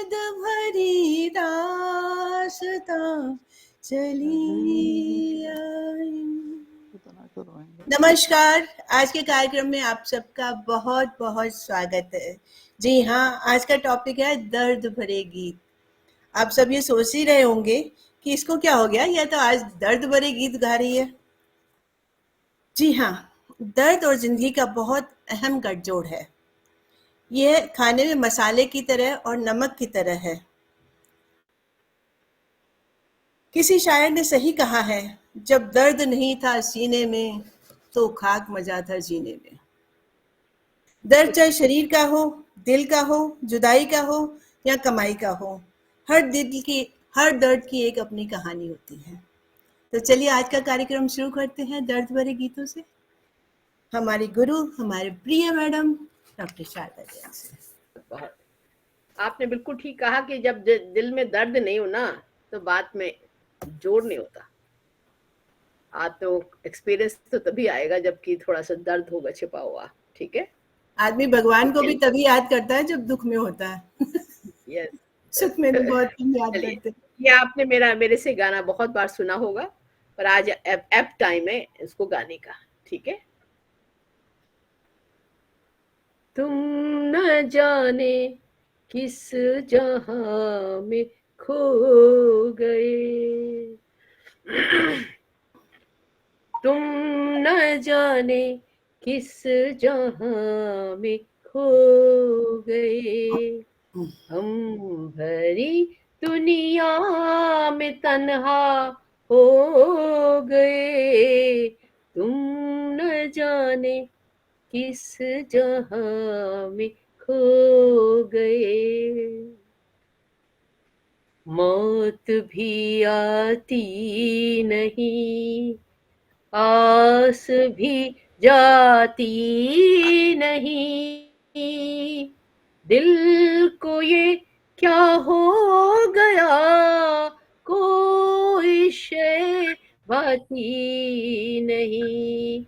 दर्द भरी दास्तां चली आई। नमस्कार, आज के कार्यक्रम में आप सबका बहुत बहुत स्वागत है। जी हाँ, आज का टॉपिक है दर्द भरे गीत। आप सब ये सोच ही रहे होंगे कि इसको क्या हो गया, यह तो आज दर्द भरे गीत गा रही है। जी हाँ, दर्द और जिंदगी का बहुत अहम गठजोड़ है। यह खाने में मसाले की तरह और नमक की तरह है। किसी शायर ने सही कहा है, जब दर्द नहीं था सीने में तो खाक मजा था जीने में। दर्द चाहे शरीर का हो, दिल का हो, जुदाई का हो या कमाई का हो, हर दर्द की एक अपनी कहानी होती है। तो चलिए आज का कार्यक्रम शुरू करते हैं दर्द भरे गीतों से। हमारी गुरु, हमारे प्रिय मैडम डॉक्टर शारदा जैन से। आपने बिल्कुल ठीक कहा कि जब दिल में दर्द नहीं हो ना तो बात में जोर नहीं होता। आज तो एक्सपीरियंस तो तभी आएगा जबकि थोड़ा सा दर्द होगा छिपा हुआ। ठीक है, आदमी भगवान को भी तभी याद करता है जब दुख में होता है। यस। सुख में तो बहुत कम याद चलिए, करते हैं। ये आपने मेरे से गाना बहुत बार सुना होगा, पर आज एप टाइम है इसको गाने का। ठीक है। तुम न जाने किस जहां में खो गए, तुम न जाने किस जहां में खो गए। हम भरी दुनिया में तन्हा हो गए, तुम न जाने किस जहां में खो गए। मौत भी आती नहीं, आस भी जाती नहीं, दिल को ये क्या हो गया, कोई शय भाती नहीं।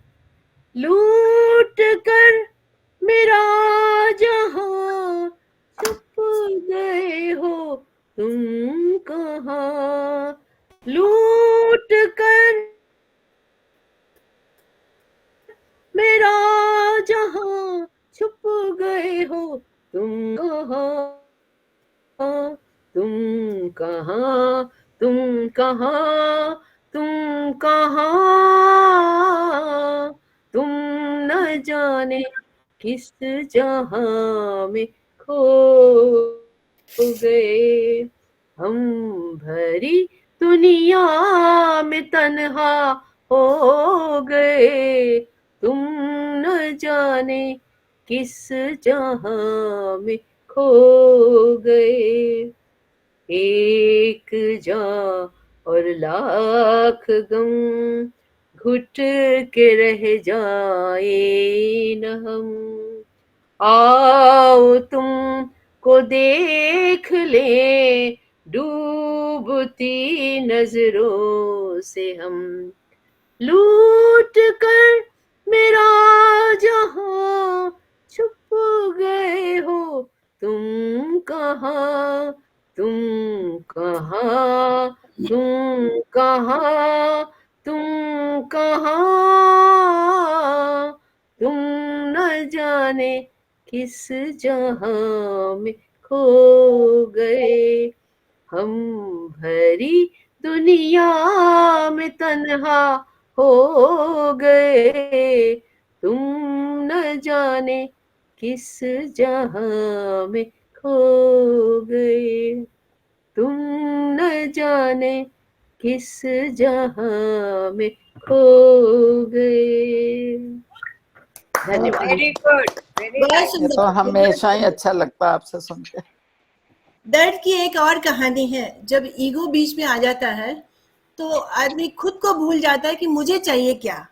लूट कर मेरा जहां छुप गए हो तुम कहाँ, लूट कर मेरा जहां छुप गए हो तुम कहाँ, तुम कहाँ, तुम कहाँ, तुम कहाँ, तुम न जाने किस जहां में खो गए। हम भरी दुनिया में तन्हा हो गए, तुम न जाने किस जहां में खो गए। एक जा और लाख गम घुट के रह जाए न हम, आओ तुम को देख ले डूबती नजरों से हम। लूट कर मेरा जहां छुप गए हो तुम कहाँ, तुम कहाँ, तुम कहाँ, तुम कहाँ, तुम न जाने किस जहां में खो गए। हम भरी दुनिया में तन्हा हो गए, तुम न जाने किस जहां में खो गए, तुम न जाने किस जहां में खो गए। धन्यवाद। वेरी गुड, वेरी बहुत नाइस। सुंदर। तो हमेशा ही अच्छा लगता है आपसे सुन के। दर्द की एक और कहानी है। जब ईगो बीच में आ जाता है तो आदमी खुद को भूल जाता है कि मुझे चाहिए क्या।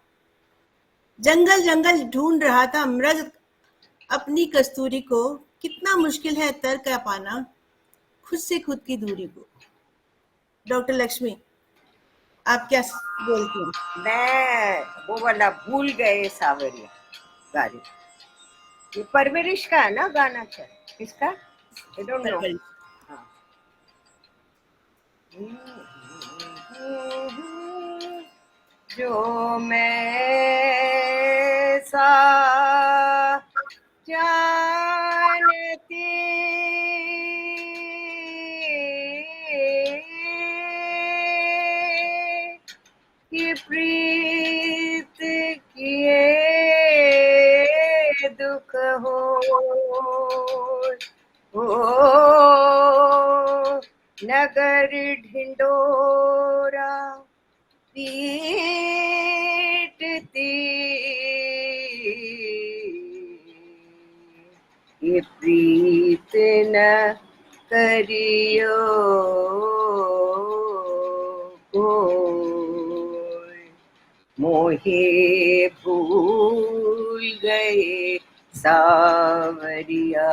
जंगल जंगल ढूंढ रहा था मृग अपनी कस्तूरी को, कितना मुश्किल है तर का पाना खुद से खुद की दूरी को। डॉक्टर लक्ष्मी, आप क्या बोलती हैं? मैं वो वाला भूल गए सावरिया गाड़ी, ये परवरिश का है ना गाना? किसका? I don't know. परवरिश। हाँ, जो मैं सा जानती कि प्रीत किए दुख हो नगर ढिंडोरा पीटती ये प्रीत न करियो कोई मोहे भूल गए सावरिया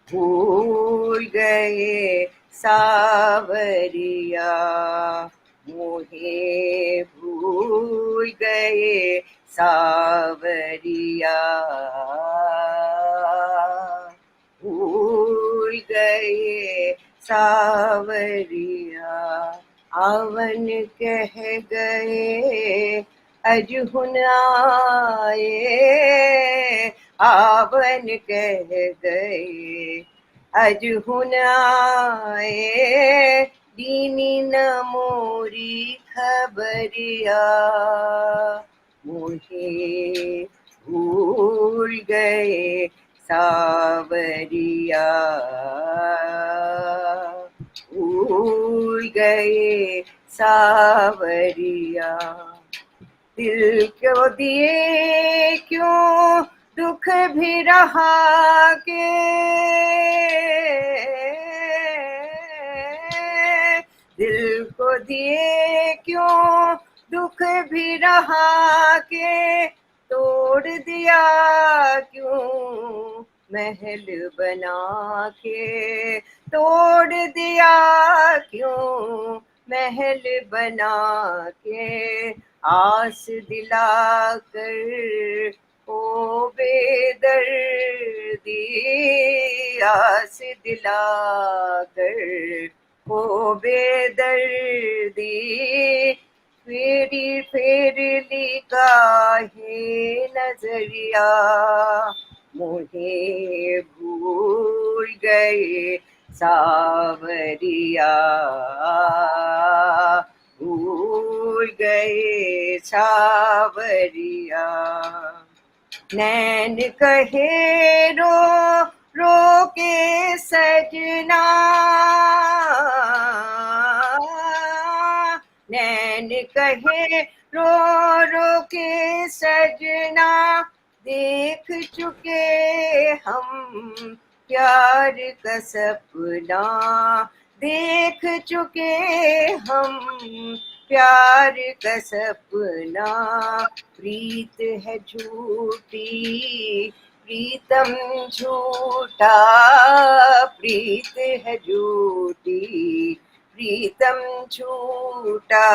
भूल गए सावरिया मोहे भूल गए सावरिया भूल गए सावरिया आवन कह गए अजहुन आए आवन कह गए अजहुन आए दीनी न मोरी खबरिया मुझे भूल गए सावरिया भूल गए सावरिया दिल क्यों दिए क्यों दुख भी रहा के दिल को दिए क्यों दुख भी रहा के तोड़ दिया क्यों महल बना के तोड़ दिया क्यों महल बना के आस दिलाकर ओ बेदर्दी आस दिलाकर ओ बेदर्दी फेरी फेरली काहे नजरिया मुझे भूल गए सावरिया भूल गए सावरिया नैन कहे रो रो के सजना नैन कहे रो रो के सजना देख चुके हम प्यार का सपना देख चुके हम प्यार का सपना प्रीत है झूठी प्रीतम झूठा प्रीत है झूठी प्रीतम झूठा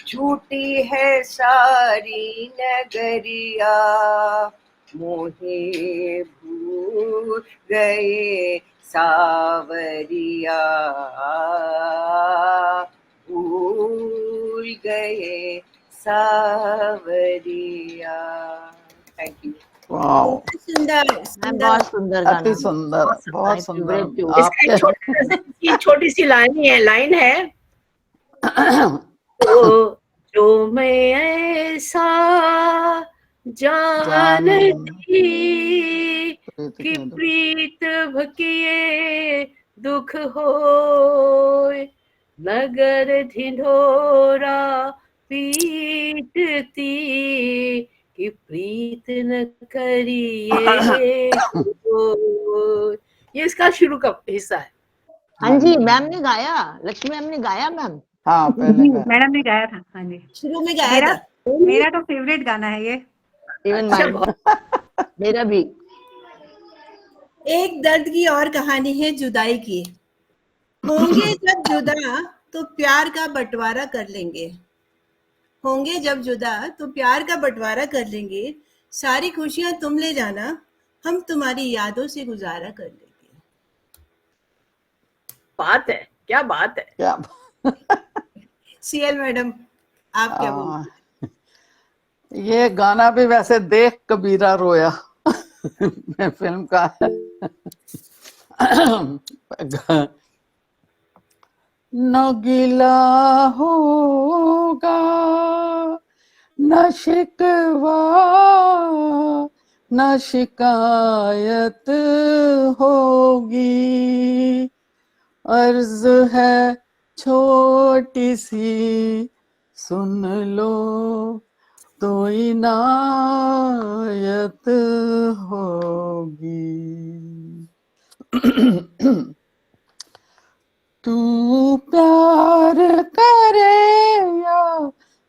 झूठी है सारी नगरिया मोहे भूल गए सावरिया भूल गए सावरिया थैंक यू वाओ बहुत सुंदर मैम सुंदर बहुत सुंदर गाना अति सुंदर बहुत My सुंदर favorite too. इसका आपके एक छोटी सी लाइन है तो जो मैं ऐसा जानती कि प्रीत भकिए दुख होय नगर ढिंढोरा पीटती कि प्रीत न करिए होय। ये इसका शुरू का हिस्सा है। हाँ जी मैम ने गाया लक्ष्मी मैम ने गाया मैम हाँ पहले का मैडम ने गाया था हाँ जी शुरू में गाया मेरा था मेरा तो फेवरेट गाना है ये इवन अच्छा, माइन मेरा भी एक दर्द की और कहानी है जुदाई की होंगे जब जुदा तो प्यार का बंटवारा कर लेंगे होंगे जब जुदा तो प्यार का बंटवारा कर लेंगे सारी खुशियां तुम ले जाना हम तुम्हारी यादों से गुजारा कर लेंगे बात है, क्या बात है। क्या सीएल मैडम, आप क्या बोलते हैं? ये गाना भी वैसे देख कबीरा रोया फिल्म का न गिला होगा न शिकवा न शिकायत होगी, अर्ज है छोटी सी सुन लो तो इनायत होगी। तू प्यार करे या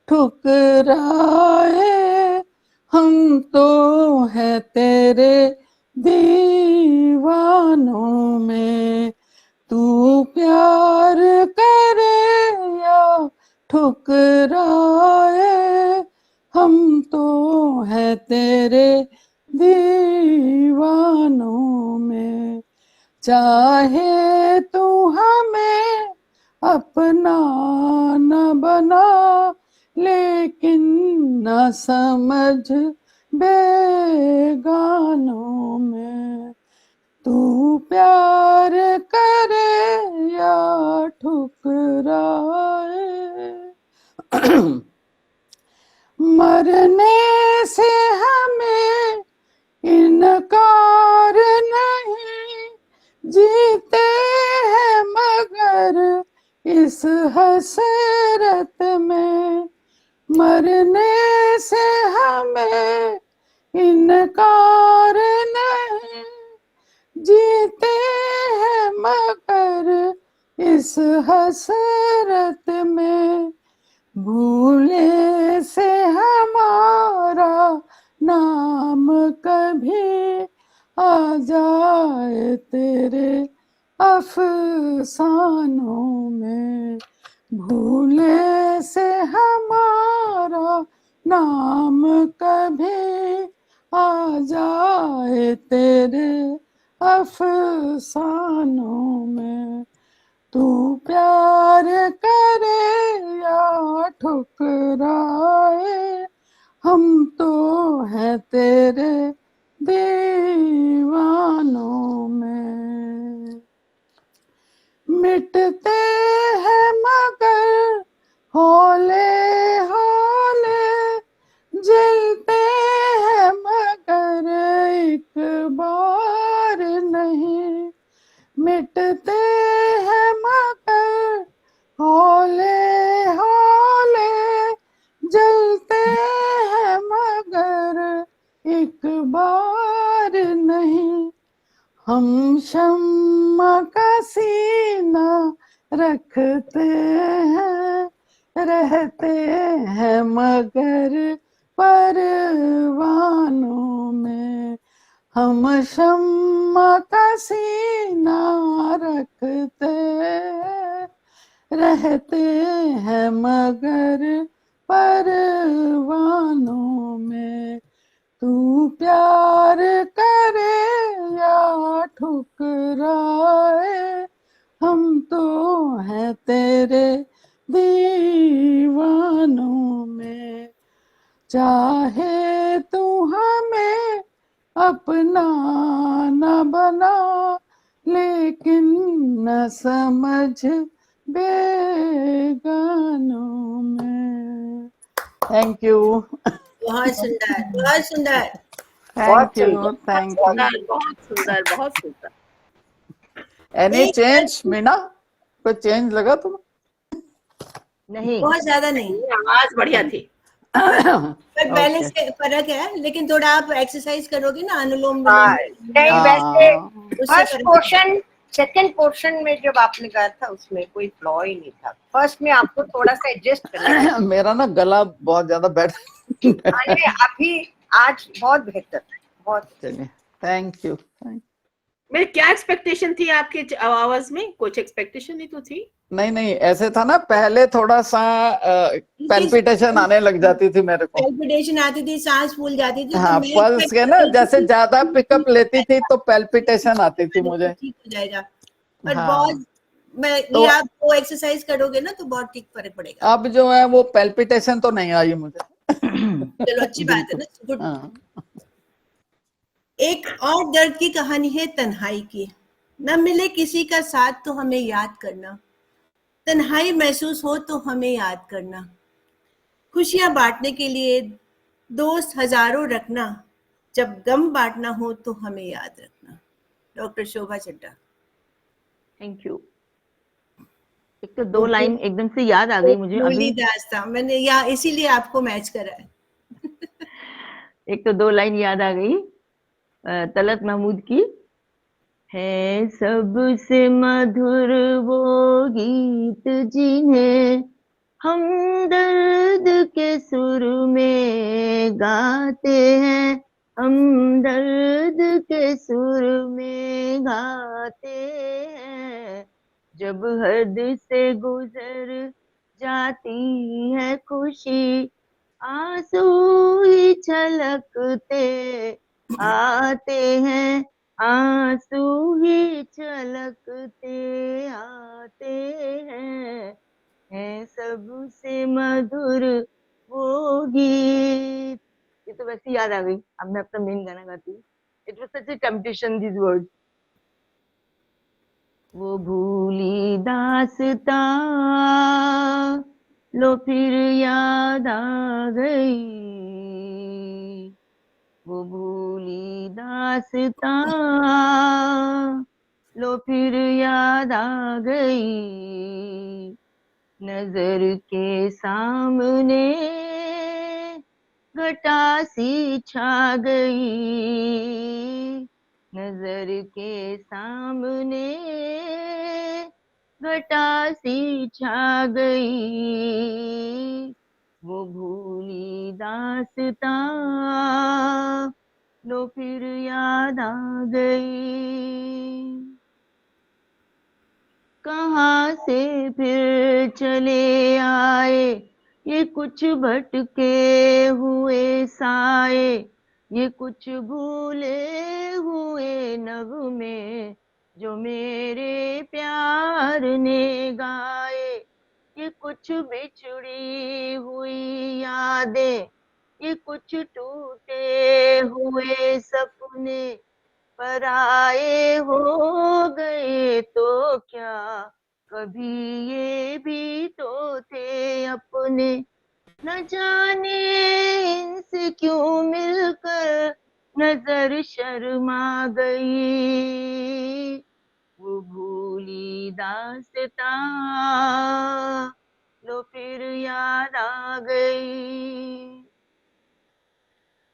ठुकराए, हम तो हैं तेरे दीवानों में। तू प्यार करे या ठुकराए, हम तो हैं तेरे दीवानों में। चाहे तू हमें अपना न बना, लेकिन न समझ बेगानों में। तू प्यार करे या ठुकराए, मरने से हमें इनकार नहीं, जीते हैं मगर इस हसरत में। मरने से हमें इनकार नहीं, जीते हैं मगर इस हसरत में। भूले से हमारा नाम कभी आ जाए तेरे अफसानों में। भूले से हमारा नाम कभी आ जाए तेरे अफसानों में। तू प्यार करे या ठुकराए, हम तो हैं तेरे दीवानों में। मिटते हैं मगर हौले हौले, जलते हैं मगर एक बार नहीं। मिटते हैं मगर हौले हौले, जलते हैं मगर एक बार नहीं। हम शम्मा का सीना रखते हैं, रहते हैं मगर परवानों में। हम शम्मा का सीना रखते हैं, रहते हैं मगर परवानों में। तू प्यार करे या ठुकराए, हम तो हैं तेरे दीवानों में। चाहे तू हमें अपना न बना, लेकिन न समझ बेगानों में। थैंक यू, बहुत सुंदर, बहुत सुंदर। Thank you, thank you. बहुत सुंदर, बहुत सुंदर। एनी चेंज मीना, कोई चेंज लगा तुम्हें? नहीं, बहुत ज्यादा नहीं, आवाज बढ़िया थी। पर बैलेंस के फर्क है, लेकिन थोड़ा आप एक्सरसाइज करोगे ना, अनुलोम विलोम, नहीं वैसे उससे फर्स्ट फर्क पोर्शन सेकंड पोर्शन में जब आपने गाया था उसमें कोई फ्लॉ ही नहीं था। फर्स्ट में आपको थोड़ा सा एडजस्ट करना मेरा ना गला बहुत ज्यादा बैठ है। अभी आज बहुत बेहतर, बहुत। चलिए, थैंक यू। मेरी क्या एक्सपेक्टेशन थी आपकी आवाज में? कुछ एक्सपेक्टेशन ही तो थी। नहीं नहीं, ऐसे था ना, पहले थोड़ा सा पैल्पिटेशन आने लग जाती थी मेरे को। पैल्पिटेशन आती थी, सांस फूल जाती थी, हाँ, तो मैं पल्स expect के ना, कर रही जैसे थी ज्यादा पिकअप लेती थी तो पैल्पिटेशन आती थी मुझे। ठीक हो जाएगा, पर हाँ। बहुत मैं तो ये आप वो एक्सरसाइज करोगे ना तो बहुत ठीक फर्क पड़ेगा। अब जो है वो पेल्पिटेशन तो नहीं आई मुझे। चलो अच्छी बात है ना, गुड। हाँ, एक और दर्द की कहानी है तन्हाई की। न मिले किसी का साथ तो हमें याद करना, तन्हाई महसूस हो तो हमें याद करना, खुशियां बांटने के लिए दोस्त हजारों रखना, जब गम बांटना हो तो हमें याद रखना। Doctor Shobha Chadha. Thank you. एक तो दो लाइन एकदम से याद आ गई मुझे अभी। मूली दास था, मैंने या इसीलिए आपको मैच करा है। एक तो दो लाइन याद आ गई तलत महमूद की, है सबसे मधुर वो गीत जिन्हें हम दर्द के सुर में गाते हैं, हम दर्द के सुर में गाते हैं, जब हद से गुजर जाती है खुशी आंसू ही छलकते आते हैं, आंसू ही छलकते आते हैं, है सबसे मधुर वो गीत। ये तो वैसे याद आ गई। अब मैं अपना मेन गाना गाती हूँ। It was such A temptation this word. वो भूली दास्तां लो फिर याद आ गई, वो भूली दास्तां लो फिर याद आ गई, नजर के सामने घटा सी छा गई, नजर के सामने घटा सी छा गई, वो भूली दास्तां लो फिर याद आ गई, कहाँ से फिर चले आए ये कुछ भटके हुए साए, ये कुछ भूले हुए नगमे जो मेरे प्यार ने गाए, ये कुछ बिछड़ी हुई यादें, ये कुछ टूटे हुए सपने, पराए हो गए तो क्या कभी ये भी तो थे अपने, न जाने इनसे क्यों मिलकर नजर शर्मा गई, वो भूली दास्तां लो फिर याद आ गई,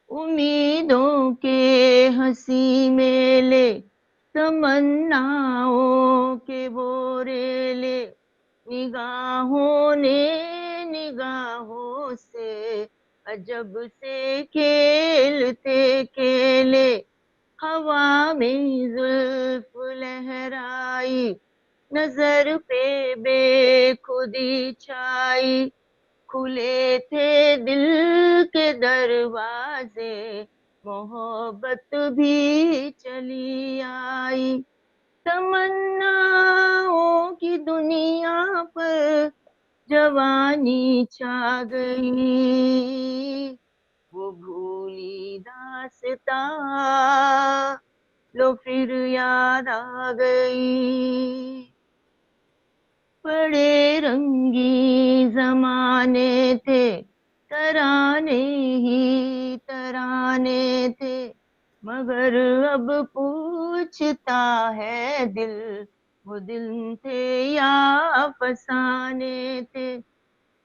उम्मीदों के हंसी मेले तमन्नाओं के बोरेले, निगाहों ने निगाहों से अजब से खेलते खेले, हवा में जुल्फ लहराई, नजर पे बेखुदी छाई, खुले थे दिल के दरवाजे मोहब्बत भी चली आई, तमन्नाओं की दुनिया पर जवानी छा गई, वो भूली दास्तां लो फिर याद आ गई, बड़े रंगी जमाने थे तराने ही तराने थे, मगर अब पूछता है दिल वो दिल थे या फसाने थे,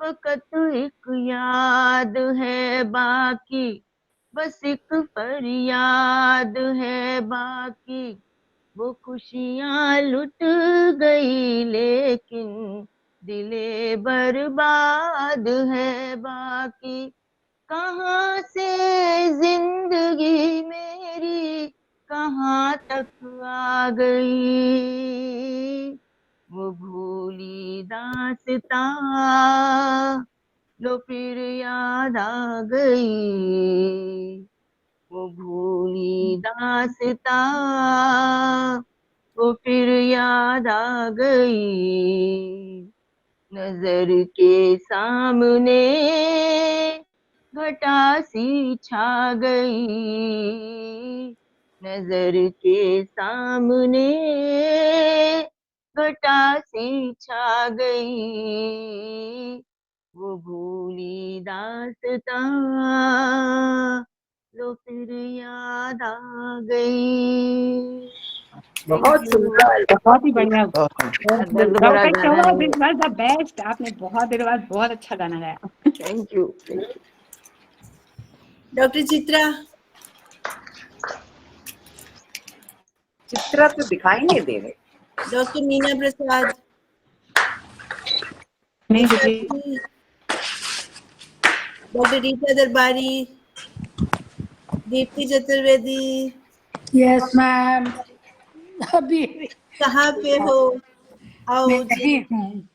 फकत एक याद है बाकी, बस एक फरियाद है बाकी, वो खुशियाँ लुट गई लेकिन दिले बर्बाद है बाकी, कहाँ से जिंदगी मेरी कहाँ तक आ गई, वो भूली दास्तां लो फिर याद आ गई, वो भूली दास्तां वो फिर याद आ गई, नजर के सामने घटा सी छा गई, नजर के सामने घटा सी छा गई, वो भूली दास्तां लो फिर याद आ गई। बहुत सुंदर। बहुत ही बढ़िया। दर्द भरा डॉक्टर गाना शोभा, है दिस ये। Was the best. आपने बहुत देर बाद बहुत अच्छा गाना गाया। Thank you. Doctor Chitra, Chitra तो दिखाई नहीं दे रहे। डॉक्टर मीना प्रसाद, नहीं उषा देखिए, जी, डॉक्टर रीता दरबारी, दीप्ति चतुर्वेदी, यस मैम। अभी कहाँ पे हो? आओ मैं जी। यही हूँ।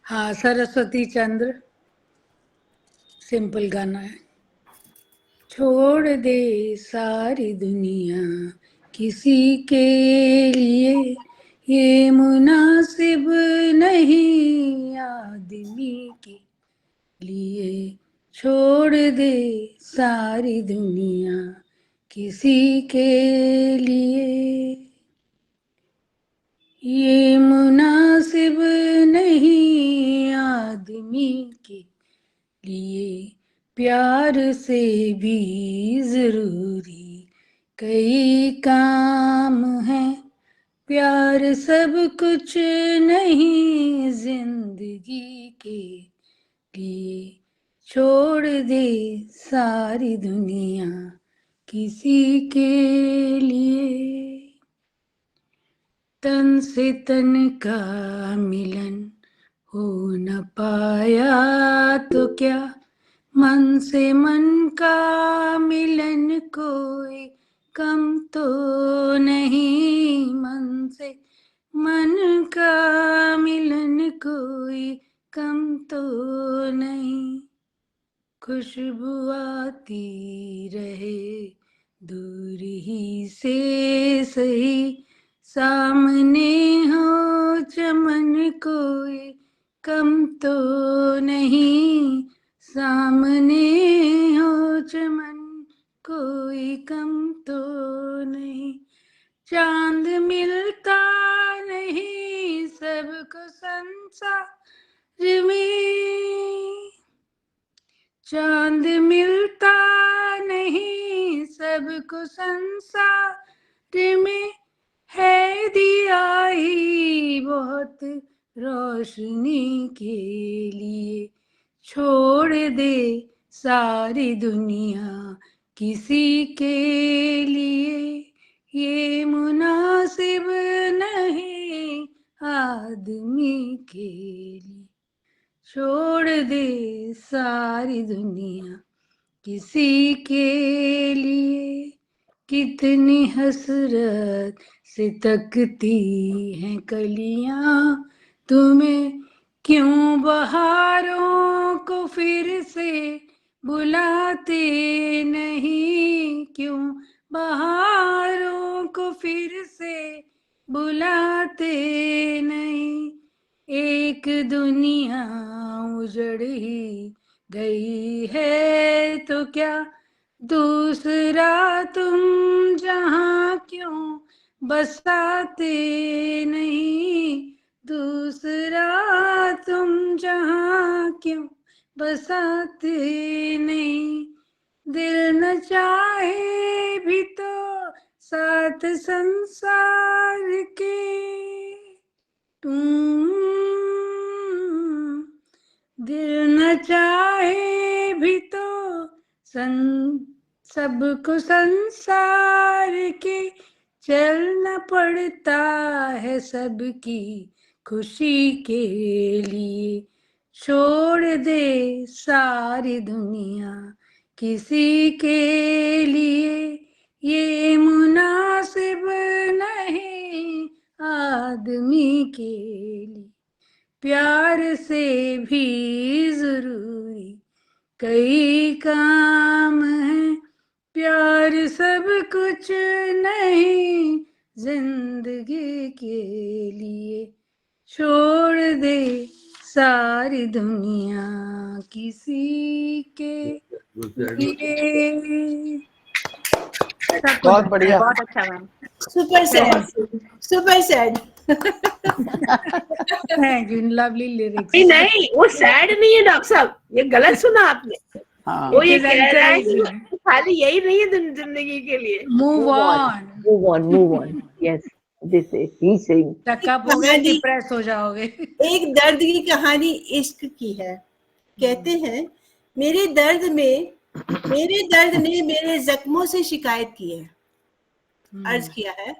हाँ, सरस्वती चंद्र, सिंपल गाना है। छोड़ दे सारी दुनिया किसी के लिए, ये मुनासिब नहीं आदमी के लिए। छोड़ दे सारी दुनिया किसी के लिए, ये मुनासिब नहीं आदमी के लिए। प्यार से भी जरूरी कई काम है, प्यार सब कुछ नहीं जिंदगी के लिए। छोड़ दे सारी दुनिया किसी के लिए। तन से तन का मिलन हो न पाया तो क्या, मन से मन का मिलन कोई कम तो नहीं, मन से मन का मिलन कोई कम तो नहीं। खुशबू आती रहे दूर ही से सही, सामने हो चमन कोई कम तो नहीं, सामने हो चमन कोई कम तो नहीं। चांद मिलता नहीं सबको संसार में, चांद मिलता नहीं सबको संसार में, है दिया ही बहुत रोशनी के लिए। छोड़ दे सारी दुनिया किसी के लिए, ये मुनासिब नहीं आदमी के लिए। छोड़ दे सारी दुनिया किसी के लिए। कितनी हसरत से तकती हैं कलियां तुम्हें, क्यों बहारों को फिर से बुलाते नहीं, क्यों बहारों को फिर से बुलाते नहीं। एक दुनिया उजड़ ही गई है तो क्या, दूसरा तुम जहां क्यों बसाते नहीं, दूसरा तुम जहां क्यों बसाते नहीं। दिल न चाहे भी तो साथ संसार के, दिल न चाहे भी तो सबको संसार के चलना पड़ता है सबकी खुशी के लिए। छोड़ दे सारी दुनिया किसी के लिए, ये मुनासिब नहीं आदमी के लिए। प्यार से भी जरूरी कई काम है, प्यार सब कुछ नहीं जिंदगी के लिए, छोड़ दे सारी दुनिया किसी के लिए। सबको बहुत जाता है। बढ़िया। बहुत अच्छा ma'am. Super sad, super sad. Thank you, lovely lyrics. नहीं नहीं, वो सैड नहीं है डॉक्टर साहब, ये गलत सुना आपने। हाँ, वो It ये is कह रहा है कि encouraging. खाली यही नहीं है जिंदगी के लिए। Move Move on. on. Move on, move on. Yes, this is he's saying. टकअप हो गए, कहानी, डिप्रेस हो जाओगे। एक दर्द की कहानी इश्क की है। कहते हैं, मेरे दर्द ने मेरे जख्मों से शिकायत की है। अर्ज किया है,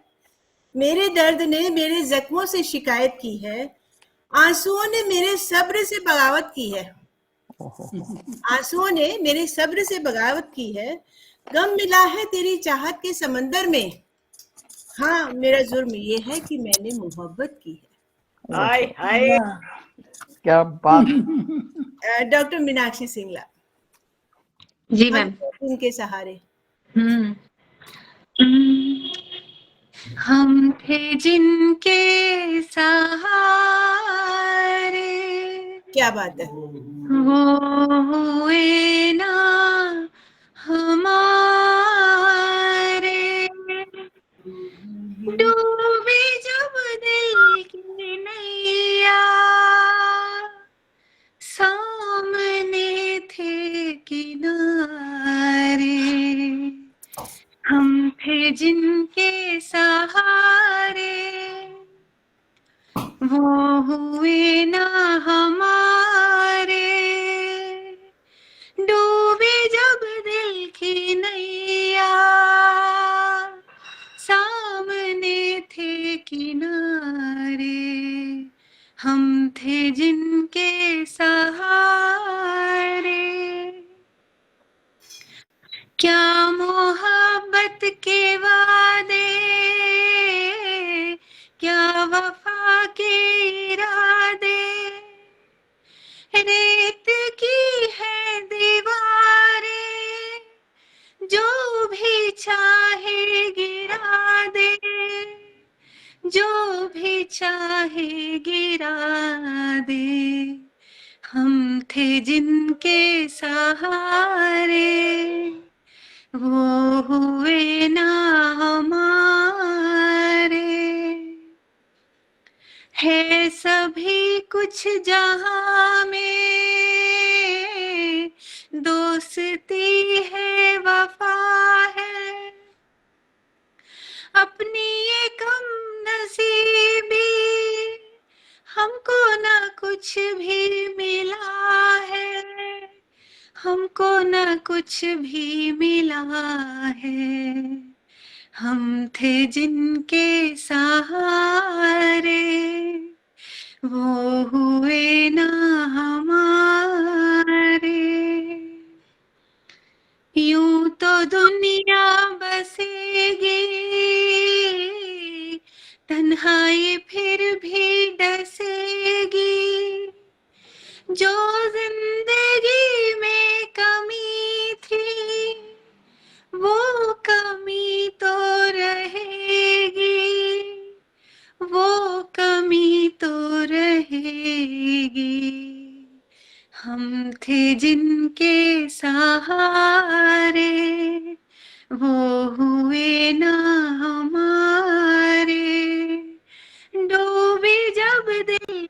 मेरे दर्द ने मेरे जख्मों से शिकायत की है, आंसुओं ने मेरे सब्र से बगावत की है। आंसुओं ने मेरे सब्र से बगावत की है, गम मिला है तेरी चाहत के समंदर में। हाँ, मेरा जुर्म ये है कि मैंने मोहब्बत की है। हाय हाय। क्या बात। डॉक्टर मीनाक्षी सिंगला। जी मैम। उनके सहारे। हम थे जिनके सहारे, क्या बात है। वो हुए ना हमारे, डूबी जब दिल की नैया, सामने थे किनारे। हम थे जिनके सहारे, वो हुए ना हमारे, डूबे जब दिल की नैया, सामने थे किनारे। हम थे जिनके सहारे, क्या मोहब्बत के वादे, क्या वफा के इरादे, रेत की है दीवारें, जो भी चाहे गिरा दे, जो भी चाहे गिरा दे। हम थे जिनके सहारे, वो हुए ना हमारे। है सभी कुछ जहां में, दोस्ती है वफा है, अपनी ये कम नसीबी, हमको ना कुछ भी मिला है, हमको ना कुछ भी मिला है। हम थे जिनके सहारे, वो हुए ना हमारे। यूं तो दुनिया बसेगी, तन्हाई फिर भी डसेगी, जो जिंदगी में कमी थी, वो कमी तो रहेगी, वो कमी तो रहेगी। हम थे जिनके सहारे, वो हुए ना हमारे, डूबी जब दिल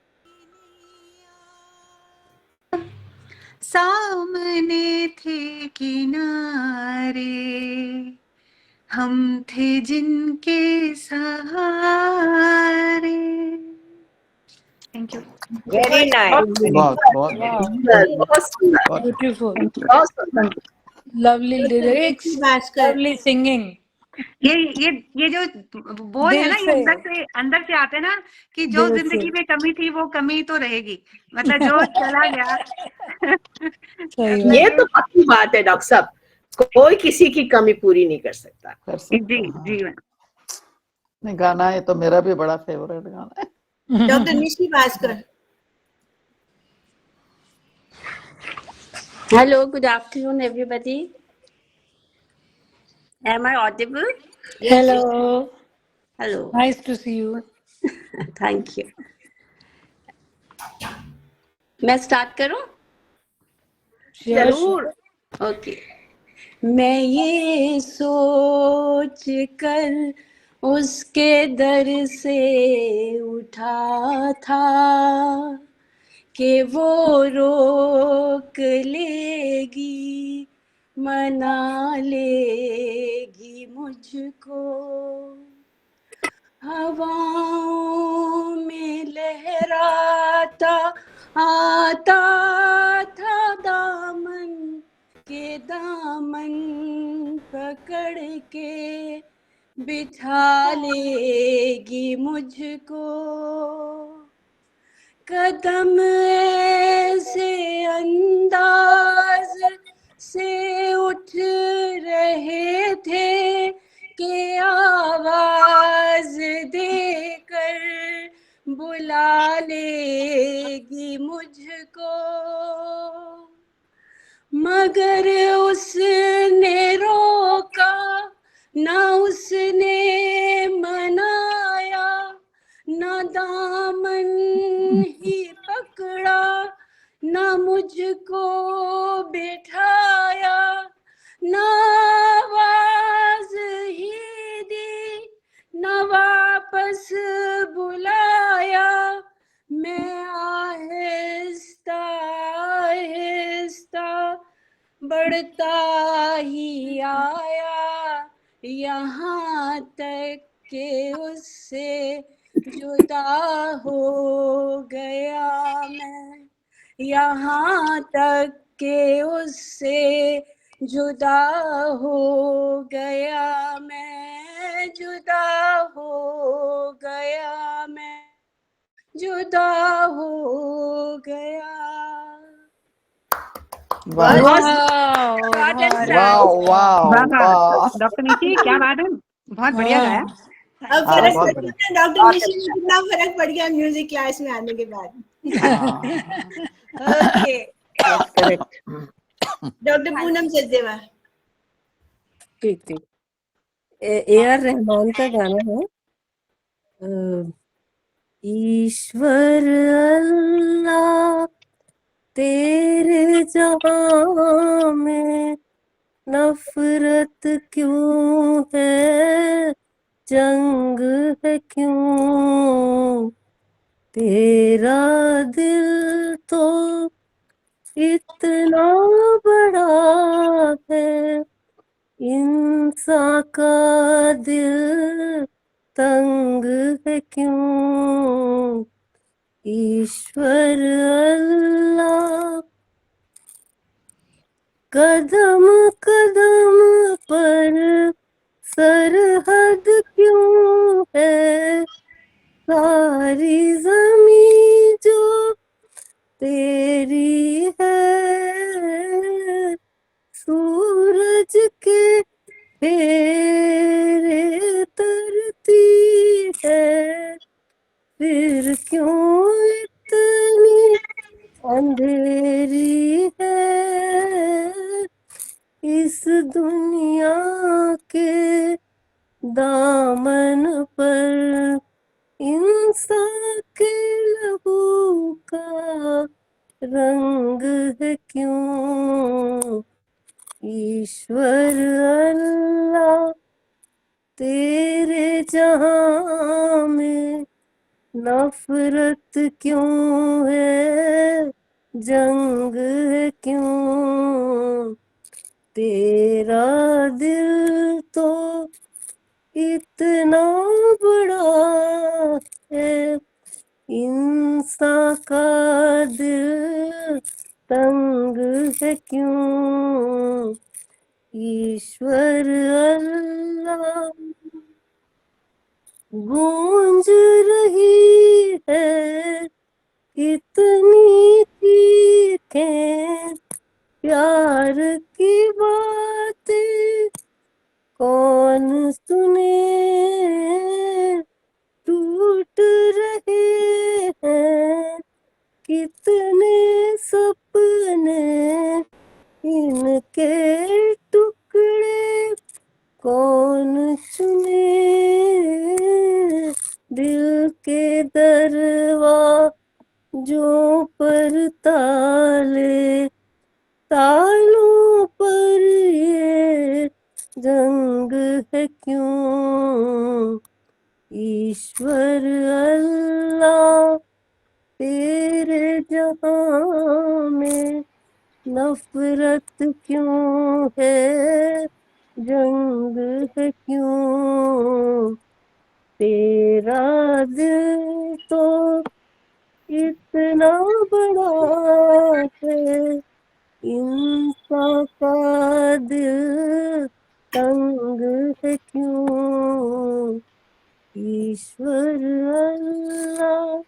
सामने थे किनारे। हम थे जिनके सहारे। Thank you. Very nice. बहुत बहुत बहुत सुंदर, ब्यूटीफुल, बहुत सुंदर। Lovely lyrics, Bhaskar. Lovely singing. ये जो बोल है दिल ना, ये से, अंदर से आते ना कि जो दिल जिंदगी से। में कमी थी वो कमी तो रहेगी, मतलब जो चला गया। सही ये बात। तो पक्की बात है डॉक्टर साहब, कोई किसी की कमी पूरी नहीं कर सकता। कर सकते जी हैं, हाँ। जी मैम। नहीं, गाना है तो मेरा भी बड़ा फेवरेट गाना है। Doctor Nishi Bhaskar. Hello, good afternoon, everybody. Am I audible? Yes, Hello. Hello, Nice to see you. Thank you. मैं स्टार्ट करूं? Sure, जरूर। ओके। मैं ये सोच कर उसके दर से उठा था कि वो रोक लेगी, मना लेगी मुझको। हवाओं में लहराता आता था दामन के, दामन पकड़ के बिठा लेगी मुझको। कदम ऐसे अंदाज से उठ रहे थे कि आवाज देकर बुला लेगी मुझको। मगर उसने रोका ना, उसने मनाया ना, दामन ही पकड़ा ना, मुझको बिठाया ना, आवाज ही दी ना, वापस बुलाया। मैं आहिस्ता आहिस्ता बढ़ता ही आया, यहाँ तक के उससे जुदा हो गया मैं, यहाँ तक के उससे जुदा हो गया मैं, जुदा हो गया मैं, जुदा हो गया। वाह बहुत Wow, short and बहुत sad. वाह वाह वाह वाह डॉक्टर निशी, क्या बात है, बहुत बढ़िया गाया। अब हाँ, फर्क बहुत पड़ बढ़िया। गया डॉक्टर निशी को, कितना फर्क पड़ गया म्यूजिक क्लास में आने के बाद। हाँ। Okay, Yes, correct. Doctor Poonam Sachdeva. ठीक ठीक। AR रहमान का गाना है, ईश्वर अल्लाह तेरे जहां में नफरत क्यों है, जंग है क्यों, तेरा दिल तो इतना बड़ा है, इंसान का दिल तंग है क्यों, ईश्वर अल्लाह। कदम कदम पर सरहद क्यों है, सारी जमीन जो तेरी है, सूरज के फेरे तरती है, फिर क्यों इतनी अंधेरी है, इस दुनिया के दामन पर इंसान के लहू का रंग है क्यों, ईश्वर अल्लाह तेरे जहां में नफरत क्यों है, जंग है क्यों, तेरा दिल तो इतना बड़ा है, इंसान का दिल तंग है क्यों, ईश्वर अल्लाह। गूंज रही है इतनी चीखें, प्यार की बातें कौन सुने, टूट रहे हैं कितने सपने, इनके टुकड़े कौन चुने, दिल के दरवाजों पर ताले, तालों पर ये जंग है क्यों? ईश्वर अल्लाह तेरे जहां में नफरत क्यों है, जंग है क्यों? तेरा दिल तो इतना बड़ा है, इंसान का दिल तंग है क्यों? ईश्वर अल्लाह।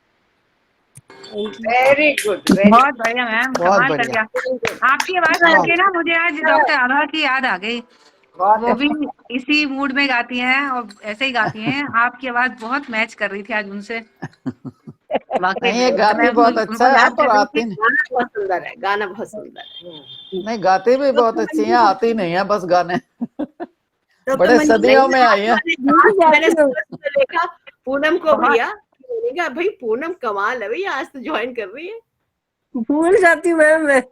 वेरी गुड, वेरी बहुत बढ़िया मैम, बहुत कमाल कर बढ़िया। दिया। आपकी आवाज सुन के ना मुझे आज डॉक्टर आभा की याद आ गई। बहुत वो भी इसी मूड में गाती हैं और ऐसे ही गाती हैं। आपकी आवाज बहुत मैच कर रही थी आज उनसे। वाकई नहीं, ये में गाती मैं बहुत उनको अच्छा है याद पर कर रही आती थी। नहीं। गाना बहुत सुंदर है, गाना बहुत सुंदर है। नहीं, गाती भी बहुत अच्छी है, आती नहीं है बस गाने। डॉक्टर बड़े मंजू सदियों में आई है। मैंने सूरज को देखा, पूनम को बहुत। भैया, मैंने कहा भाई पूनम कमाल है भैया, आज तो ज्वाइन कर रही है। भूल जाती हूँ मैम मैं।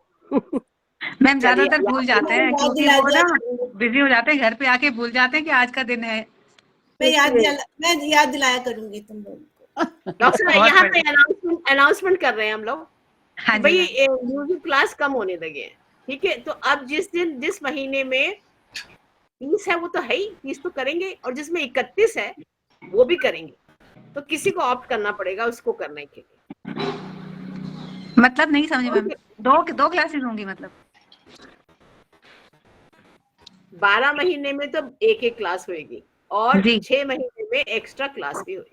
मैम चलिए ज्यादातर भूल जाते हैं याद क्योंकि दिला वो दिया ना करूंगी। बिजी हो जाते हैं, घर पे आके भूल जाते हैं कि आज का दिन है। मैं इसलिए याद दिलाया करूंगी तुम लोगों को। डॉक्टर बहुत यहाँ पे बढ़िया। अनाउंसमेंट कर रहे हैं हम लोग हाँ कि जी भाई मैम। म्यूजिक क्लास कम होने लगे हैं, ठीक है? तो अब जिस महीने में 30 है वो तो है ही, 30 तो करेंगे, और जिसमें 31 है वो भी करेंगे। तो किसी को ऑप्ट करना पड़ेगा उसको करने के लिए। मतलब नहीं समझी मैम। दो क्लासेस होंगी मतलब? 12 महीने में तो एक एक क्लास होगी और जी 6 महीने में एक्स्ट्रा क्लास भी होगी,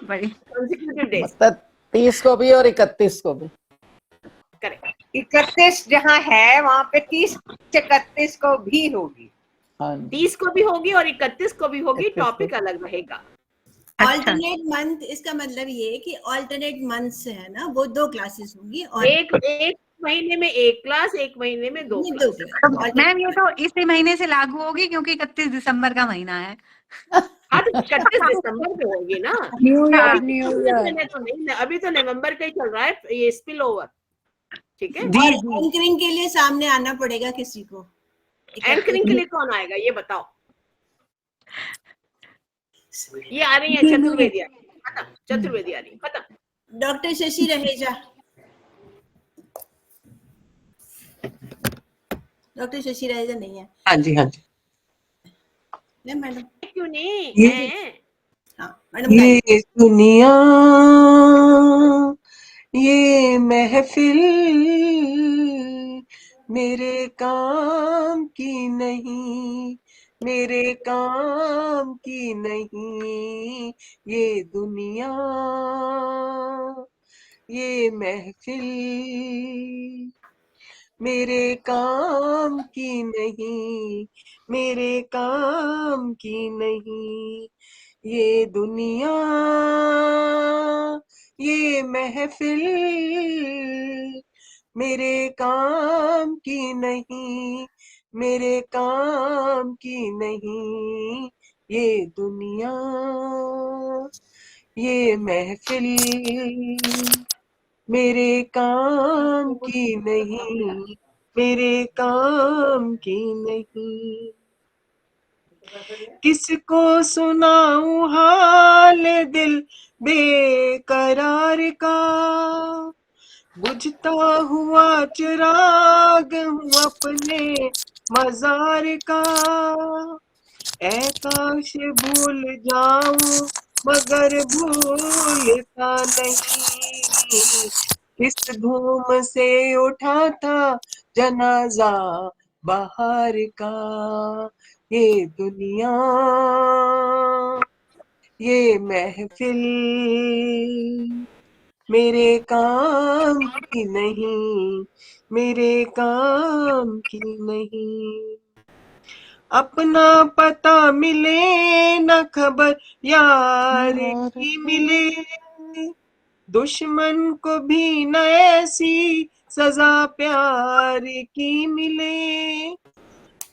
बड़ी कंसेक्यूटिव डेज। मतलब 30 को भी और 31 को भी। करेक्ट। 31 जहाँ है वहाँ पे 30 से 31 को भी होगी। हाँ जी, 30 को भी होगी और 31 को भी होगी, 31 को। टॉपिक अलग रहेगा। अच्छा। ऑल्टरनेट मंथ, इसका मतलब ये है कि ऑल्टरनेट मंथ्स है ना, वो 2 क्लासेस होंगी और एक महीने में एक क्लास, एक महीने में 2 नहीं 2 क्लास। तो क्लास मैम ये ऑल्टरनेट। तो इसी महीने से लागू होगी क्योंकि 31 दिसंबर का महीना है। हाँ तो 31 दिसंबर पे होगी ना। न्यू हाँ, ईयर, न्यू ईयर। तो नहीं, अभी तो नवंबर का ही चल रहा है ये स्पिल ओवर, ठीक है? जी और जी। एंकरिंग के लिए सामने आना पड़ेगा किसी को। एंकरिंग के लिए कौन आएगा ये बताओ? ये आ रही है चतुर्वेदी, खत्म। चतुर्वेदी आ रही है, खत्म। डॉक्टर शशि रहेजा। डॉक्टर शशि रहेजा नहीं है। हाँ जी, हाँ जी। ले मैडम। क्यों नहीं ये है? हाँ मैडम गाइए। ये दुनिया, ये महफिल मेरे काम की नहीं, मेरे काम की नहीं। ये दुनिया, ये महफिल मेरे काम की नहीं, मेरे काम की नहीं। ये दुनिया, ये महफिल मेरे काम की नहीं, मेरे काम की नहीं। ये दुनिया, ये महफिल मेरे काम की नहीं, मेरे काम की नहीं। किसको सुनाऊं हाल दिल बेकरार का, बुझता हुआ चिराग हूँ अपने मजार का। ऐ काश भूल जाऊं मगर भूलता नहीं, किस धूम से उठा था जनाजा बाहर का। ये दुनिया, ये महफिल मेरे काम की नहीं, मेरे काम की नहीं। अपना पता मिले न खबर यार की मिले, दुश्मन को भी न ऐसी सजा प्यार की मिले।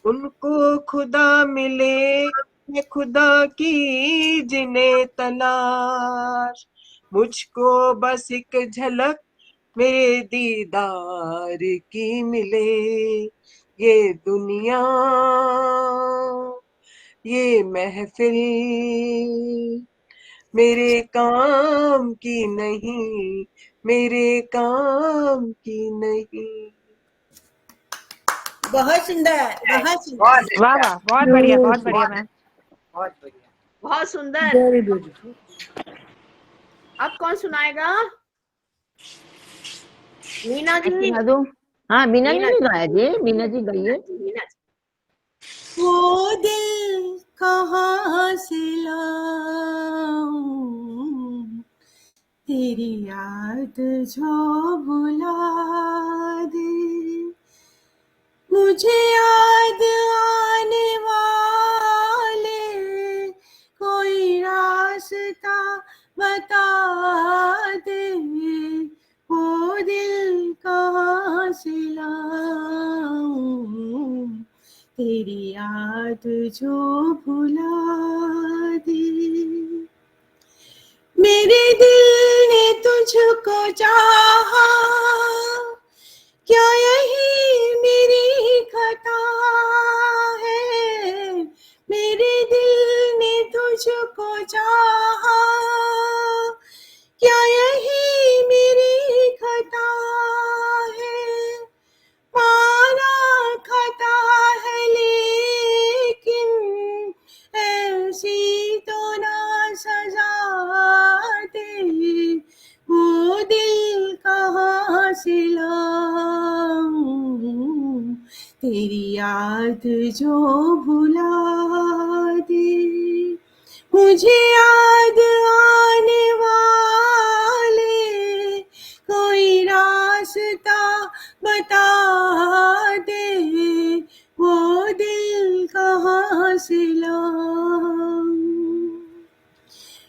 उनको खुदा मिले है खुदा की जिन्हें तलाश, मुझको बस एक झलक मेरे दीदार की मिले। ये दुनिया, ये महफिल मेरे काम की नहीं, मेरे काम की नहीं। बहुत सुंदर, बहुत सुंदर। बहुत वाह अच्छा, वाह, बहुत बढ़िया, बहुत बढ़िया मैम। बहुत बढ़िया। बहुत सुंदर। Very beautiful. अब कौन सुनाएगा? मीना मैं जी। सुना दूं? हाँ, मीना जी मीना ने गाया जी, मीना जी मीना गाइए। जी, मीना जी। वो दिल कहाँ से लाऊं, तेरी याद जो भुला दे, मुझे याद आने वाले कोई रास्ता बता दे, वो दिल कहाँ से लाऊं, तेरी याद जो भुला दे। मेरे दिल ने तुझको चाहा, क्या यही मेरी खता है, मेरे दिल ने तुझको चाहा, क्या यही मेरी खता है, पाना खता है लेकिन ऐसी तो ना सजा दे, वो दिल कहाँ से लाऊं, तेरी याद जो भुला दे, मुझे याद आने वाले कोई रास्ता बता दे, वो दिल कहाँ से लाऊं,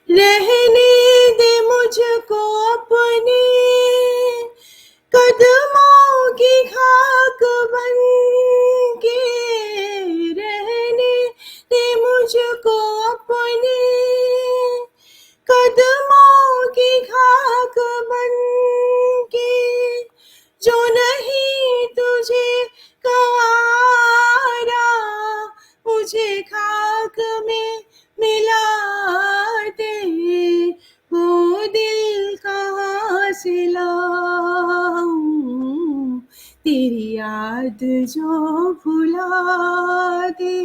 रहने दे मुझको अपने कदमों की खाक बन के, रहने दे मुझको अपने कदमों की खाक बन के, जो नहीं तुझे गवारा मुझे खाक में मिला दे, वो दिल कहाँ से लाऊं, तेरी याद जो भुला दे,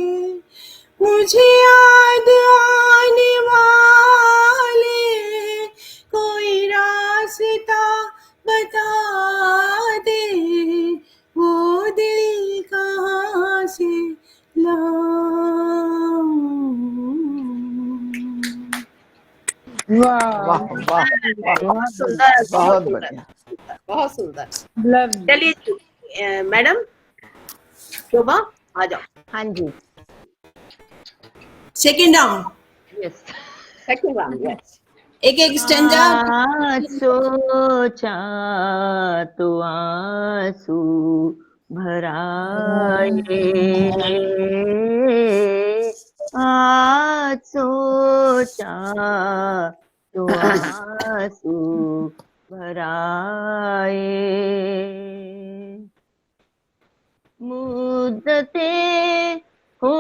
मुझे याद आने वाले कोई रास्ता बता दे, वो दिल कहाँ से लाऊं। वाह वाह, वाह वाह, बहुत सुंदर, बहुत बहुत सुंदर, बढ़िया। बहुत सुंदर। लवली। चलिए मैडम शोभा आ जाओ। हाँ जी, second round, yes. Second round, yes. एक एक स्टेंजा। आज सोचा तो आंसू भराए, आज सोचा तो आंसू भराए, मुद्दतें हो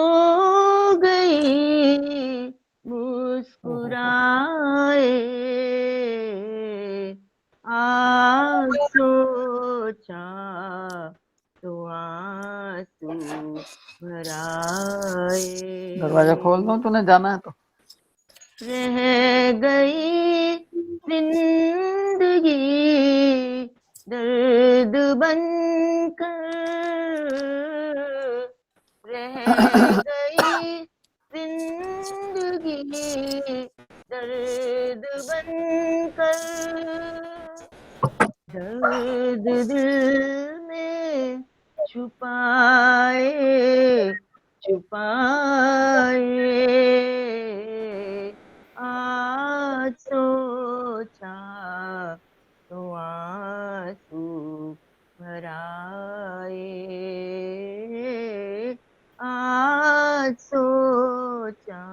गई मुस्कुराए, आज सोचा तो आंसू भराए, दरवाजा खोल दो, तूने जाना है तो। रह गई जिंदगी दर्द बनकर, रह गई जिंदगी दर्द बनकर, दर्द दिल में छुपाए छुपाए, आज सोचा तो आंसू भराए, आज सोचा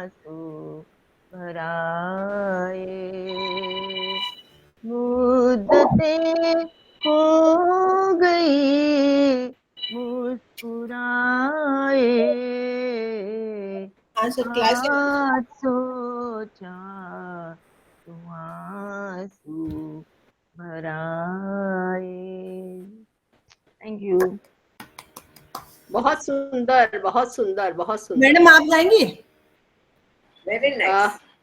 आंसू भराए, मुद्दतें हो गई मुस्कुराए, हाँ सर, क्लास है। आज सोचा तो आंसू भराए। Thank you. बहुत सुंदर, बहुत सुंदर, बहुत सुंदर। मैडम आप गाएंगी? वेरी आ,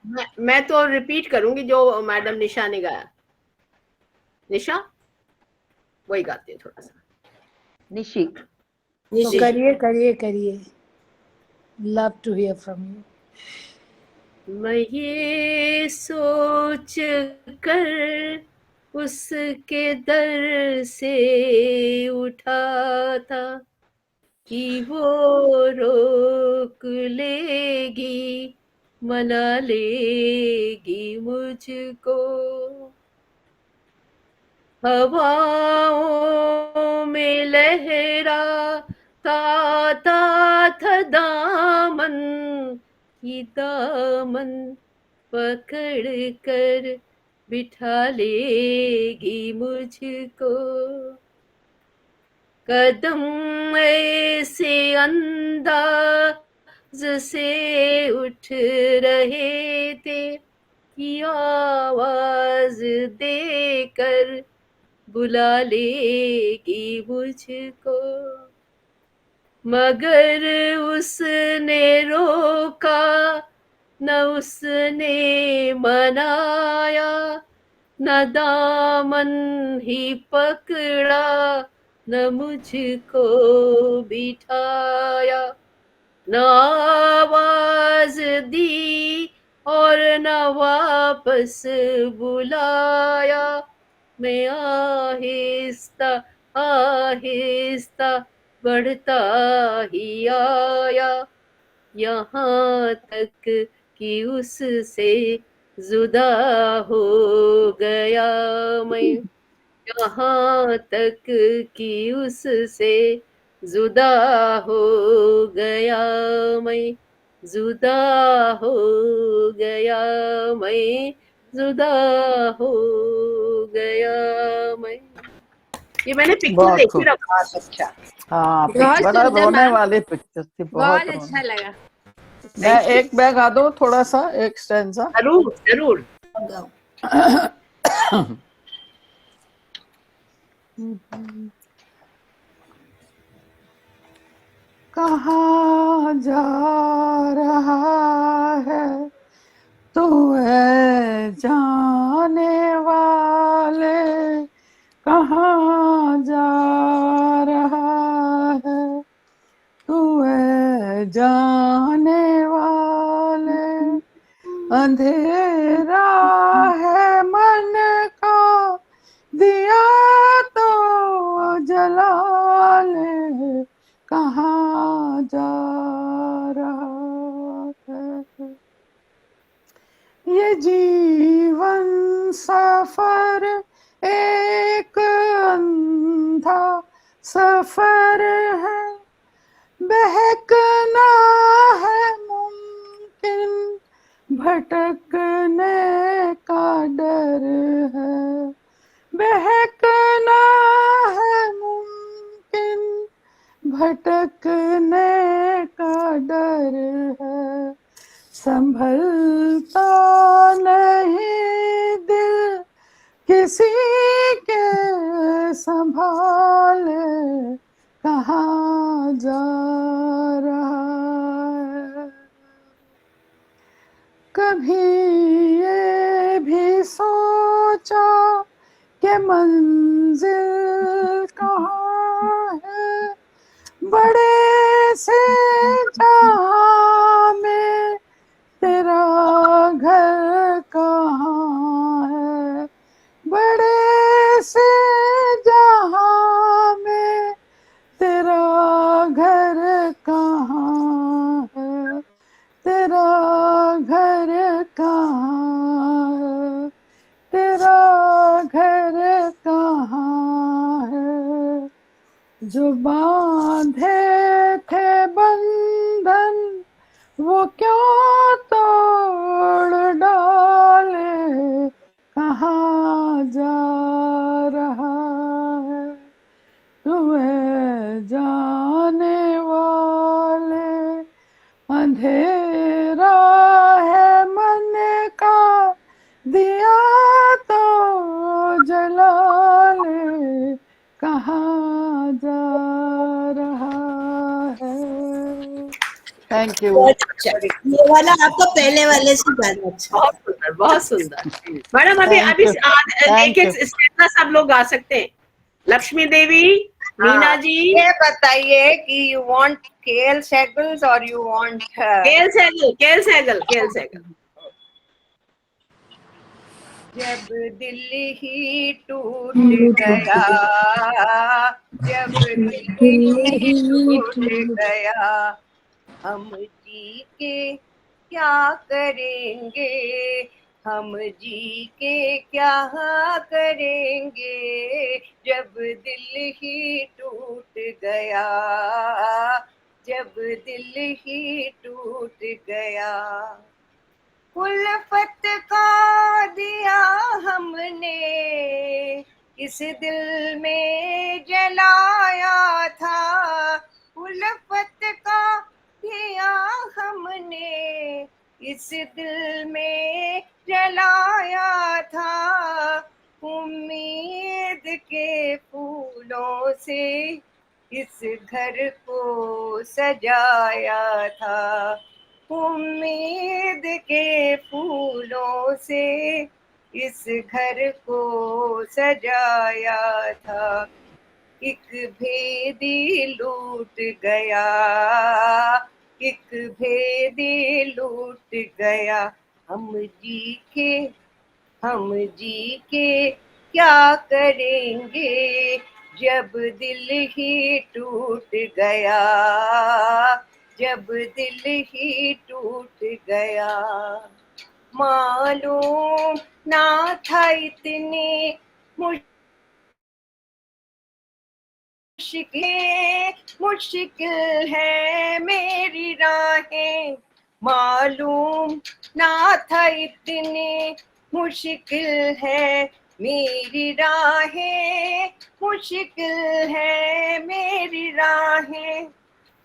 नाइस। मैं तो रिपीट करूंगी जो मैडम निशा ने गाया। निशा वही गाती है थोड़ा सा। निशी। तो निशी। करिए करिए करिए, love to hear from you. मैं ये सोच कर उसके दर से उठा था कि वो रोक लेगी, मना लेगी मुझको। हवाओं में लहराता था दामन, कि दामन पकड़ कर बिठा लेगी मुझको। कदम ऐसे अंदाज से उठ रहे थे कि आवाज देकर बुला लेगी मुझको। मगर उसने रोका न उसने मनाया, न दामन ही पकड़ा न मुझको बिठाया। न आवाज दी और न वापस बुलाया। मैं आहिस्ता आहिस्ता बढ़ता ही आया, यहाँ तक कि उससे जुदा हो गया मैं। यहाँ तक कि उससे जुदा हो गया मैं, जुदा हो गया मैं, जुदा हो गया मैं। ये मैंने पिक्चर बहुत देखी खूब। रखा। बहुत अच्छा। हाँ, बहुत बड़ा सुंदर रोने मैम, वाली पिक्चर थी, बहुत बहुत रोने। अच्छा लगा। मैं एक मैं गा दूं थोड़ा सा, एक स्टैंजा। जरूर जरूर। गाओ। कहाँ जा रहा है तू है जाने वाले, कहाँ जा रहा है तू है जाने वाले। अंधेरा है मन का दिया तो जला ले, कहाँ जा रहा है। ये जीवन सफर एक अंधा सफर है, बहकना है मुमकिन, भटकने का डर है। बहकना है मुमकिन, भटकने का डर है। संभलता नहीं दिल किसी के संभाले, कहाँ जा रहा है। कभी ये भी सोचा कि मंजिल कहाँ है, बड़े से जहां में तेरा घर कहाँ है। बड़े से जहां में तेरा घर कहाँ है, तेरा घर कहाँ है, तेरा घर कहाँ है। जो बांधे थे बंधन वो क्यों थैंक यू। बहुत अच्छा, ये वाला आपका पहले वाले से ज्यादा अच्छा। बहुत सुंदर, बहुत सुंदर। मैडम अभी Thank अभी you. एक एक Thank स्टेप सब लोग गा सकते हैं। लक्ष्मी देवी, मीना जी, ये बताइए कि यू वांट केएल सहगल और you want K L Saigal, K L Saigal, K L Saigal. जब दिल ही टूट गया, जब दिल ही टूट गया, हम जी के क्या करेंगे, हम जी के क्या करेंगे, जब दिल ही टूट गया, जब दिल ही टूट गया। उल्फत का दिया हमने इस दिल में जलाया था, उल्फत का दिया हमने इस दिल में जलाया था, उम्मीद के फूलों से इस घर को सजाया था, उम्मीद के फूलों से इस घर को सजाया था, एक भेदी लूट गया, एक भेदी लूट गया, हम जी के क्या करेंगे, जब दिल ही टूट गया, जब दिल ही टूट गया। मालूम ना था इतनी मुश्किल है मेरी राहें, मालूम ना था इतनी मुश्किल है मेरी राहें, मुश्किल है मेरी राहें,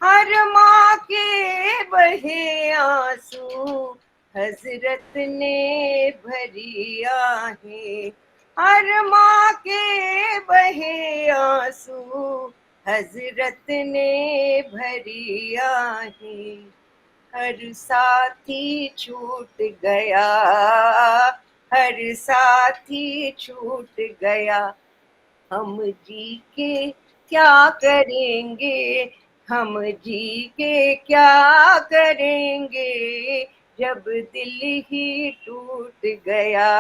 हर माँ के बहे आंसू हजरत ने भरी आहें, हर माँ के बहे आंसू हजरत ने भरी आहें, हर साथी छूट गया, हर साथी छूट गया, हम जी के क्या करेंगे, हम जी के क्या करेंगे, जब दिल ही टूट गया,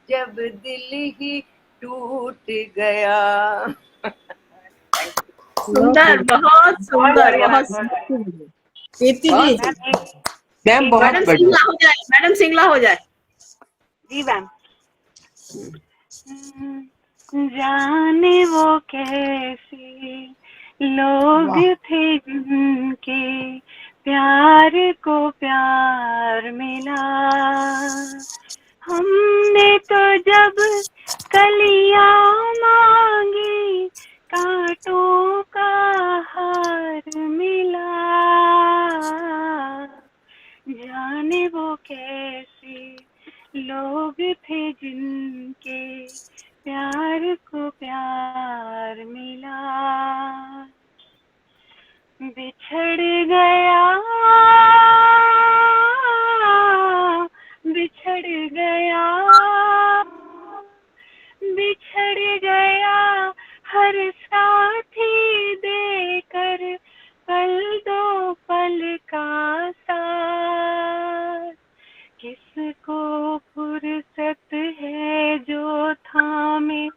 जब दिल ही टूट गया। सुंदर, बहुत सुंदर, बहुत सुंदर। कीर्ति जी, मैम बहुत मैडम बढ़िया। सिंगला हो जाए, मैडम सिंगला हो जाए। जी मैम। जाने वो कैसे लोग वाह। थे जिनके प्यार को प्यार मिला, हमने तो जब कलियां मांगी कांटों का हार मिला, जाने वो कैसे लोग थे जिनके प्यार को प्यार मिला, बिछड़ गया, बिछड़ गया, बिछड़ गया हर साथी देकर पल दो पल का साथ, किसको फुर्सत है जो थामे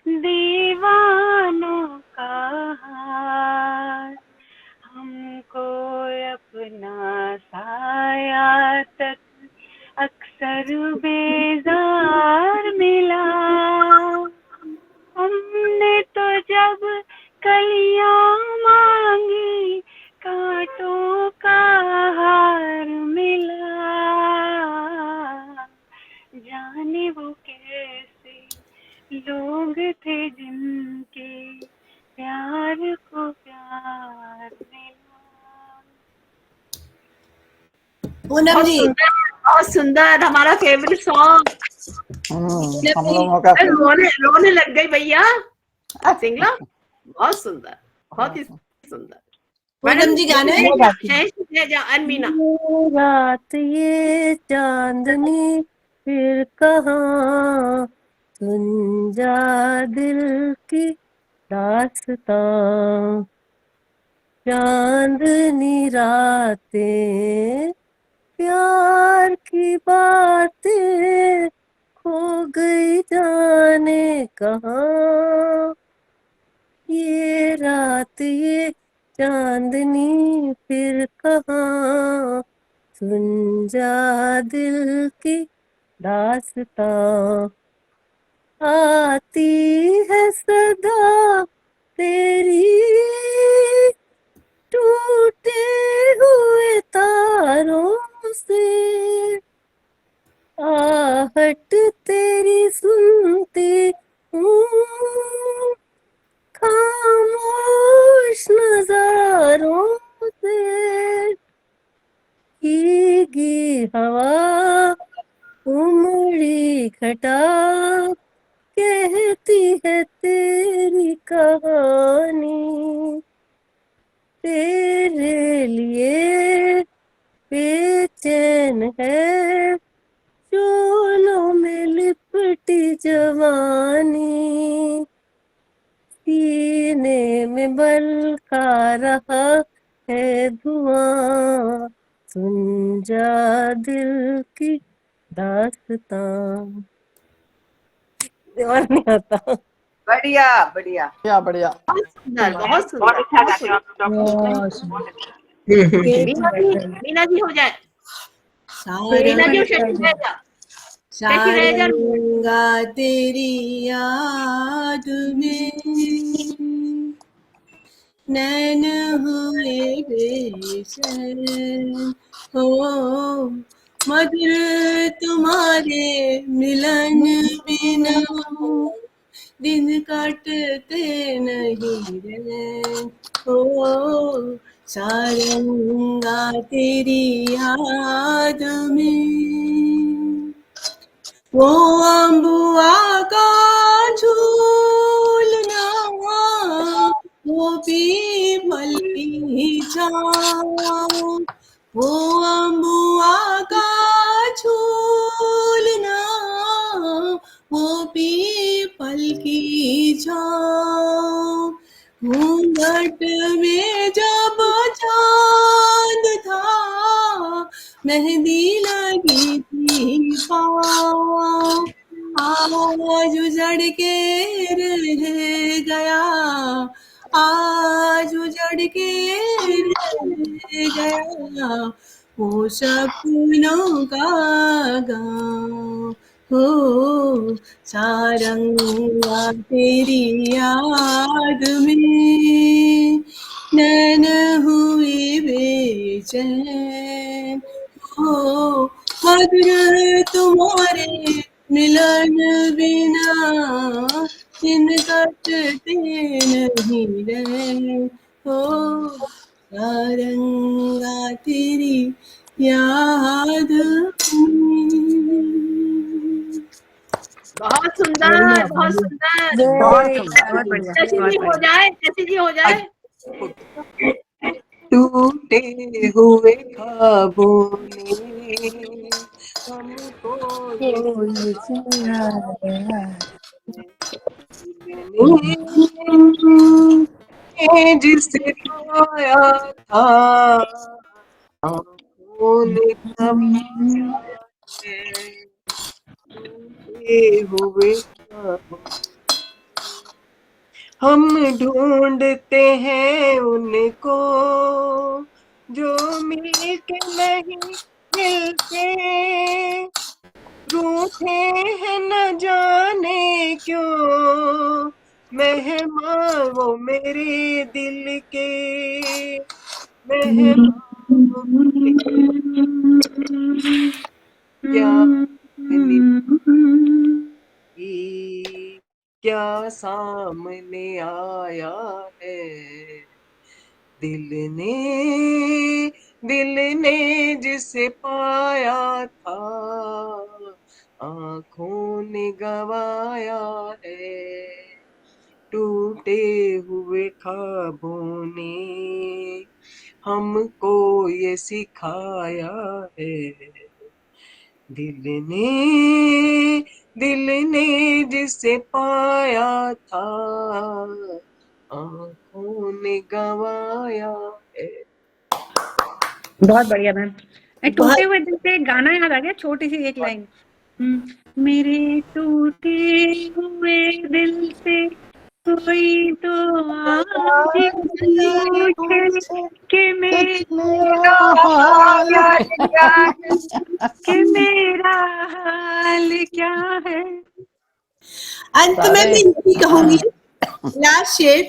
दीवानों का हाथ, हमको अपना साया तक अक्सर बेजार मिला, हमने तो जब कलियां मांगी कांटों का हार मिला, जाने वो कैसे लोग थे जिनके प्यार को प्यार मिला। पूनम बहुत जी, सुंदर, बहुत सुंदर, हमारा फेवरेट सॉन्ग। हम लोगों का रोने लग गई भैया। सिंगला बहुत सुंदर, बहुत ही सुंदर। पूनम जी गाना है? अनमीना रात ये चांदनी फिर कहाँ, सुन जा दिल की दास्तां, चांदनी रातें प्यार की बातें खो गई जाने कहाँ, ये रात ये चांदनी फिर कहाँ, सुन जा दिल की दास्तां, आती है सदा तेरी टूटे हुए तारों से, आहट तेरी सुनती हूँ खामोश नजारों से, भीगी हवा उमड़ी घटा कहती है तेरी कहानी, तेरे लिए बेचैन है शोलों में लिपटी जवानी, सीने में बल का रहा है धुआं, सुन जा दिल की दास्तां। और नहीं आता। बढ़िया बढ़िया बढ़िया बढ़िया। बहुत सुंदर बहुत बहुत सुंदर अच्छा गाते हो आप डॉक्टर। मीना जी हो जाए मीना जी और शशि रह जा शशि रह जा सारंगा तेरी याद में नैन हुए बेचैन हो, मधुर तुम्हारे मिलन बिना दिन कटते नहीं रैन हो, सारंगा तेरी याद में वो अम्बुआ का झूलना, वो पीपल की छाँव, वो अम्बुआ का झूलना, वो पीपल की छाँव, घूंघट में जब चांद था मेहंदी लगी थी पाँव, आज उजड़ के रह गया, आज उजड़ के रह गया वो सपनों का गाँव हो, सारंगा तेरी याद में नैन हुए बेचैन हो, मधुर तुम्हारे मिलन बिना दिन कटते नहीं रैन हो, सारंगा तेरी याद में। बहुत सुंदर बहुत सुंदर बहुत बढ़िया शशि बहुत जी हो बढ़िया जाए शशि जी हो जाए टूटे हुए ख्वाबों ने हमको कोई सुनाया ने जिसे पाया था, आँखों ने गवाया है, टूटे हुए ख्वाबों। हम ढूंढते हैं उनको जो मिल के नहीं मिलते, रूठे हैं न जाने क्यों मेहमान वो मेरे दिल के, मेहमान वो मेरे क्या क्या सामने आया है, दिल ने जिसे पाया था, आँखों ने गवाया है, टूटे हुए ख्वाबों ने हमको ये सिखाया है। दिल ने जिसे पाया था, आंखों ने गवाया है। बहुत बढ़िया मैम। टूटे बहुत हुए दिल से एक गाना याद आ गया, छोटी सी एक लाइन। मेरे टूटे हुए दिल से कोई तो आज पूछे कि मेरा हाल मेरा हाल क्या है। अंत में मैं यही कहूंगी, लास्ट शेर,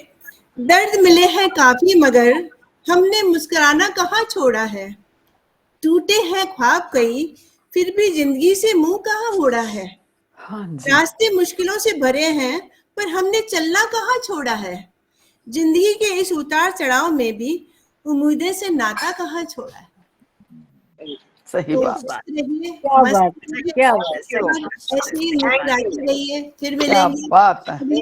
दर्द मिले हैं काफी मगर हमने मुस्कुराना कहाँ छोड़ा है। टूटे हैं ख्वाब कई फिर भी जिंदगी से मुंह कहाँ मोड़ा है। हाँ जी, रास्ते मुश्किलों से भरे हैं पर हमने चलना कहाँ छोड़ा है। जिंदगी के इस उतार चढ़ाव में भी उम्मीदें से नाता कहाँ छोड़ा है। सही तो बात। मस्त रहिए, क्या मस्त बात है, रहिए, क्या बात है। ऐसे ही मुस्कुराते रहिए, फिर क्या मिलेंगे। बात है। अभी